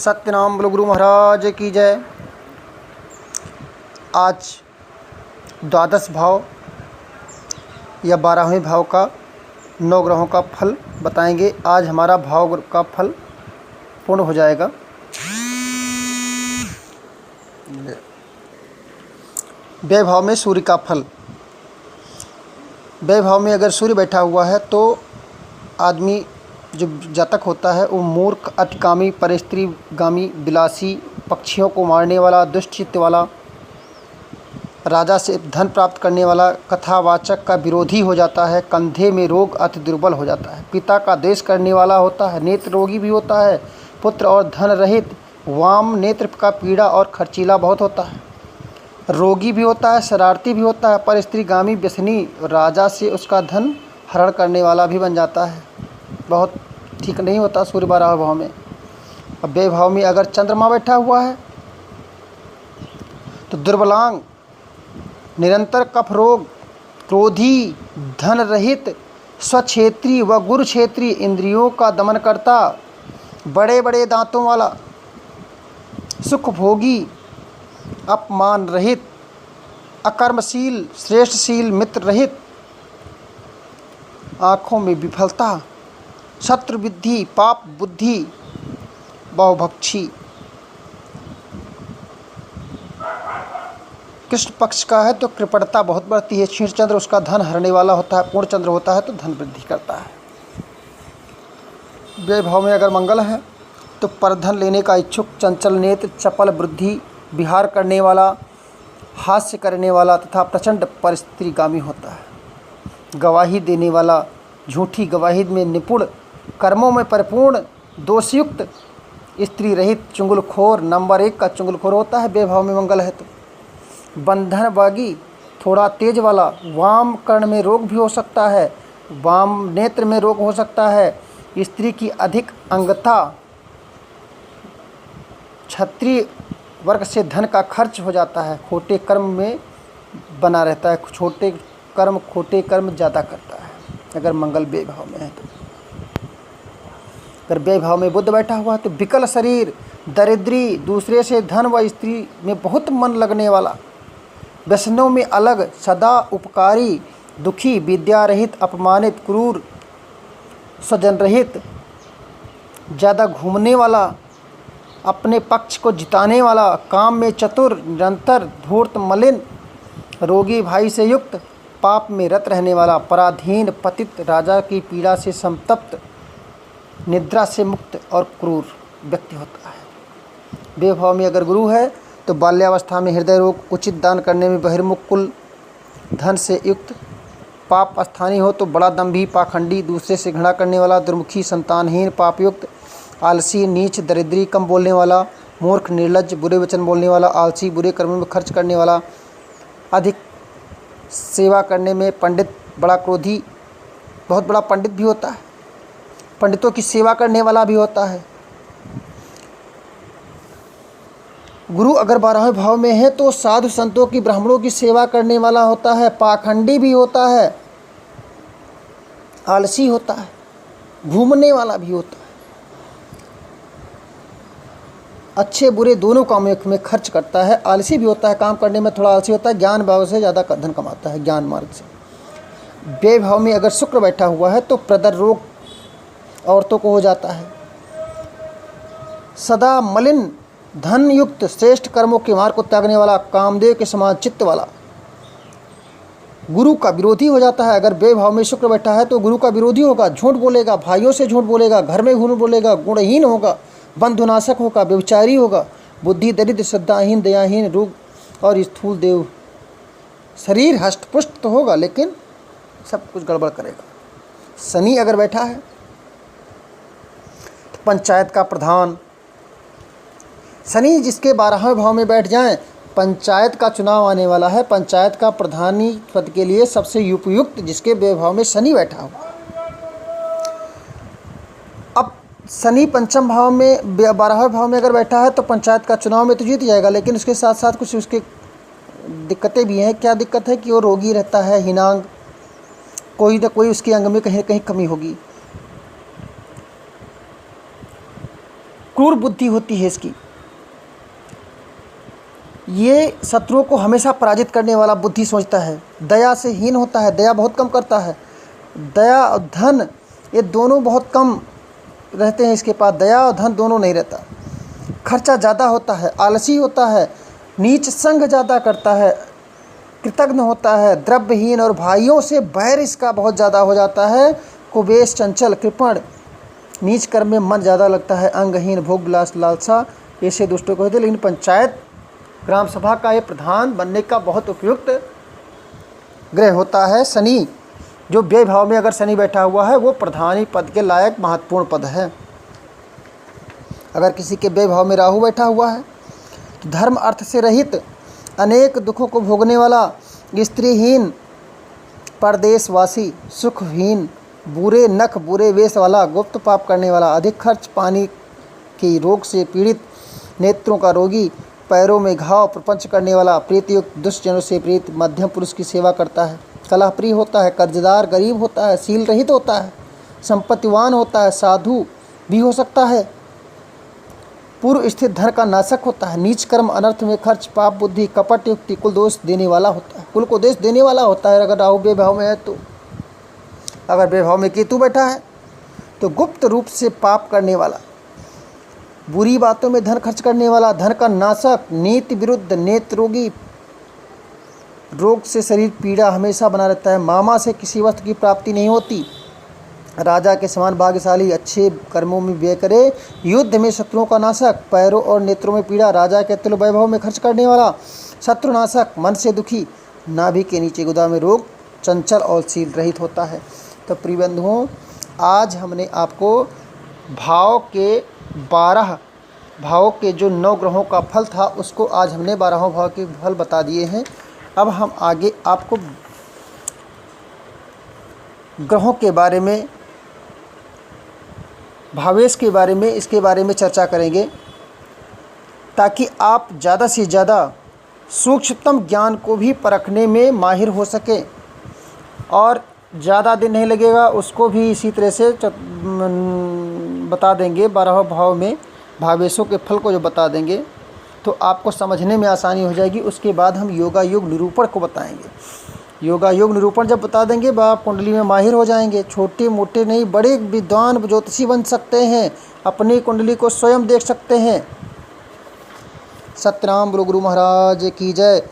सत्यनाम बोलो गुरु महाराज की जय। आज द्वादश भाव या 12वें भाव का 9 ग्रहों का फल बताएंगे। आज हमारा भाव का फल पूर्ण हो जाएगा। व्यय भाव में सूर्य का फल। व्यय भाव में अगर सूर्य बैठा हुआ है तो आदमी जो जातक होता है वो मूर्ख, अतिकामी, परस्त्रीगामी, विलासी, पक्षियों को मारने वाला, दुष्चित्त वाला, राजा से धन प्राप्त करने वाला, कथावाचक का विरोधी हो जाता है, कंधे में रोग, अति दुर्बल हो जाता है, पिता का द्वेष करने वाला होता है, नेत्र रोगी भी होता है, पुत्र और धन रहित, वाम नेत्र का पीड़ा और खर्चीला बहुत होता है, रोगी भी होता है, शरारती भी होता है, परस्त्रीगामी, व्यसनी, राजा से उसका धन हरण करने वाला भी बन जाता है। बहुत ठीक नहीं होता सूर्य 12वें भाव में। अब व्यय भाव में अगर चंद्रमा बैठा हुआ है तो दुर्बलांग, निरंतर कफ रोग, क्रोधी, धन रहित, स्वक्षेत्री व गुरु क्षेत्री, इंद्रियों का दमन करता, बड़े बड़े दांतों वाला, सुखभोगी, अपमान रहित, अकर्मशील, श्रेष्ठशील, मित्र रहित, आँखों में विफलता, शत्रु बुद्धि, पाप बुद्धि, बहुभक्षी। कृष्ण पक्ष का है तो कृपणता बहुत बढ़ती है। क्षीण चंद्र उसका धन हरने वाला होता है। पूर्ण चंद्र होता है तो धन वृद्धि करता है। व्यय भाव में अगर मंगल है तो परधन लेने का इच्छुक, चंचल नेत्र, चपल बुद्धि, विहार करने वाला, हास्य करने वाला तथा प्रचंड परस्त्रीगामी होता है। गवाही देने वाला, झूठी गवाही में निपुण, कर्मों में परिपूर्ण, दोषयुक्त, स्त्री रहित, चुंगलखोर, नंबर 1 का चुंगलखोर होता है व्यय भाव में मंगल है तो। बंधनबागी, थोड़ा तेज वाला, वाम कर्ण में रोग भी हो सकता है, वाम नेत्र में रोग हो सकता है, स्त्री की अधिक अंगता, क्षत्रिय वर्ग से धन का खर्च हो जाता है, खोटे कर्म में बना रहता है, खोटे कर्म ज़्यादा करता है अगर मंगल व्यय भाव में है तो। अगर व्यय भाव में बुध बैठा हुआ है तो विकल शरीर, दरिद्री, दूसरे से धन व स्त्री में बहुत मन लगने वाला, व्यसनों में अलग, सदा उपकारी, दुखी, विद्या रहित, अपमानित, क्रूर, स्वजन रहित, ज़्यादा घूमने वाला, अपने पक्ष को जिताने वाला, काम में चतुर, निरंतर, धूर्त, मलिन, रोगी भाई से युक्त, पाप में रत रहने वाला, पराधीन, पतित, राजा की पीड़ा से संतप्त, निद्रा से मुक्त और क्रूर व्यक्ति होता है। व्यय भाव में अगर गुरु है तो बाल्यावस्था में हृदय रोग, उचित दान करने में बहिर्मुख, कुल धन से युक्त, पाप स्थानीय हो तो बड़ा दंभी, पाखंडी, दूसरे से घृणा करने वाला, दुर्मुखी, संतानहीन, पापयुक्त, आलसी, नीच, दरिद्री, कम बोलने वाला, मूर्ख, निर्लज्ज, बुरे वचन बोलने वाला, आलसी, बुरे कर्मों में खर्च करने वाला, अधिक सेवा करने में पंडित, बड़ा क्रोधी, बहुत बड़ा पंडित भी होता है, पंडितों की सेवा करने वाला भी होता है। गुरु अगर 12वें भाव में है तो साधु संतों की, ब्राह्मणों की सेवा करने वाला होता है, पाखंडी भी होता है, आलसी होता है, घूमने वाला भी होता है, अच्छे बुरे दोनों कामों में खर्च करता है, आलसी भी होता है, काम करने में थोड़ा आलसी होता है, ज्ञान भाव से ज़्यादा धन कमाता है, ज्ञान मार्ग से। व्यय भाव में अगर शुक्र बैठा हुआ है तो प्रदर रोग औरतों को हो जाता है, सदा मलिन, धन युक्त, श्रेष्ठ कर्मों के मार्ग को त्यागने वाला, कामदेव के समान चित्त वाला, गुरु का विरोधी हो जाता है। अगर व्यय भाव में शुक्र बैठा है तो गुरु का विरोधी होगा, झूठ बोलेगा, भाइयों से झूठ बोलेगा, घर में झूठ बोलेगा, गुणहीन होगा, बंधुनाशक होगा, व्यभिचारी होगा, बुद्धि दरिद्र, श्रद्धाहीन, दयाहीन, रोग और स्थूल देव, शरीर हष्टपुष्ट तो होगा लेकिन सब कुछ गड़बड़ करेगा। शनि अगर बैठा है तो पंचायत का प्रधान, शनि जिसके 12वें भाव में बैठ जाएं, पंचायत का चुनाव आने वाला है, पंचायत का प्रधानी पद के लिए सबसे उपयुक्त जिसके व्यय भाव में शनि बैठा हुआ। अब शनि पंचम भाव में 12वें भाव में अगर बैठा है तो पंचायत का चुनाव में तो जीत जाएगा, लेकिन उसके साथ साथ कुछ उसके दिक्कतें भी हैं। क्या दिक्कत है कि वो रोगी रहता है, हिनांग, कोई ना कोई उसके अंग में कहीं कहीं कमी होगी। क्रूर बुद्धि होती है इसकी। ये शत्रुओं को हमेशा पराजित करने वाला बुद्धि सोचता है। दया से हीन होता है, दया बहुत कम करता है। दया और धन ये दोनों बहुत कम रहते हैं इसके पास, दया और धन दोनों नहीं रहता। खर्चा ज़्यादा होता है, आलसी होता है, नीच संग ज़्यादा करता है, कृतघ्न होता है, द्रव्यहीन और भाइयों से बैर इसका बहुत ज़्यादा हो जाता है। कुबेश, चंचल, कृपण, नीच कर्म में मन ज़्यादा लगता है, अंगहीन, भोग विलास, लालसा ऐसे दुष्टों को होते। लेकिन पंचायत ग्राम सभा का ये प्रधान बनने का बहुत उपयुक्त ग्रह होता है शनि। जो व्यय भाव में अगर शनि बैठा हुआ है वो प्रधानी पद के लायक महत्वपूर्ण पद है। अगर किसी के व्यय भाव में राहु बैठा हुआ है तो धर्म अर्थ से रहित, अनेक दुखों को भोगने वाला, स्त्रीहीन, परदेशवासी, सुखहीन, बुरे नख बुरे वेश वाला, गुप्त पाप करने वाला, अधिक खर्च, पानी के रोग से पीड़ित, नेत्रों का रोगी, पैरों में घाव, प्रपंच करने वाला, प्रीतियुक्त, दुष्टजनों से प्रीत, मध्यम पुरुष की सेवा करता है, कलहप्रिय होता है, कर्जदार, गरीब होता है, शील रहित होता है, संपत्तिवान होता है, साधु भी हो सकता है, पूर्व स्थित धन का नाशक होता है, नीच कर्म, अनर्थ में खर्च, पाप बुद्धि, कपट युक्ति, कुल दोष देने वाला होता है, कुल को दोष देने वाला होता है। अगर राहु बेभाव में है तो, अगर बेभाव में केतु बैठा है तो गुप्त रूप से पाप करने वाला, बुरी बातों में धन खर्च करने वाला, धन का नाशक, नीति विरुद्ध, नेत्र रोगी, रोग से शरीर पीड़ा हमेशा बना रहता है, मामा से किसी वस्तु की प्राप्ति नहीं होती, राजा के समान भाग्यशाली, अच्छे कर्मों में व्यय करे, युद्ध में शत्रुओं का नाशक, पैरों और नेत्रों में पीड़ा, राजा के तुल्य वैभव में खर्च करने वाला, शत्रुनाशक, मन से दुखी, नाभि के नीचे गुदा में रोग, चंचल और शील रहित होता है। तो प्रिय बंधुओं, आज हमने आपको भाव के 12 भावों के जो 9 ग्रहों का फल था उसको आज हमने 12 भाव के फल बता दिए हैं। अब हम आगे आपको ग्रहों के बारे में, भावेश के बारे में, इसके बारे में चर्चा करेंगे ताकि आप ज़्यादा से ज़्यादा सूक्ष्मतम ज्ञान को भी परखने में माहिर हो सके और ज़्यादा दिन नहीं लगेगा, उसको भी इसी तरह से बता देंगे। 12 भाव में भावेशों के फल को जो बता देंगे तो आपको समझने में आसानी हो जाएगी। उसके बाद हम योगा योग निरूपण को बताएंगे। योगा योग निरूपण जब बता देंगे आप कुंडली में माहिर हो जाएंगे। छोटे मोटे नहीं, बड़े विद्वान ज्योतिषी बन सकते हैं, अपनी कुंडली को स्वयं देख सकते हैं। सत्यनाम गुरु महाराज की जय।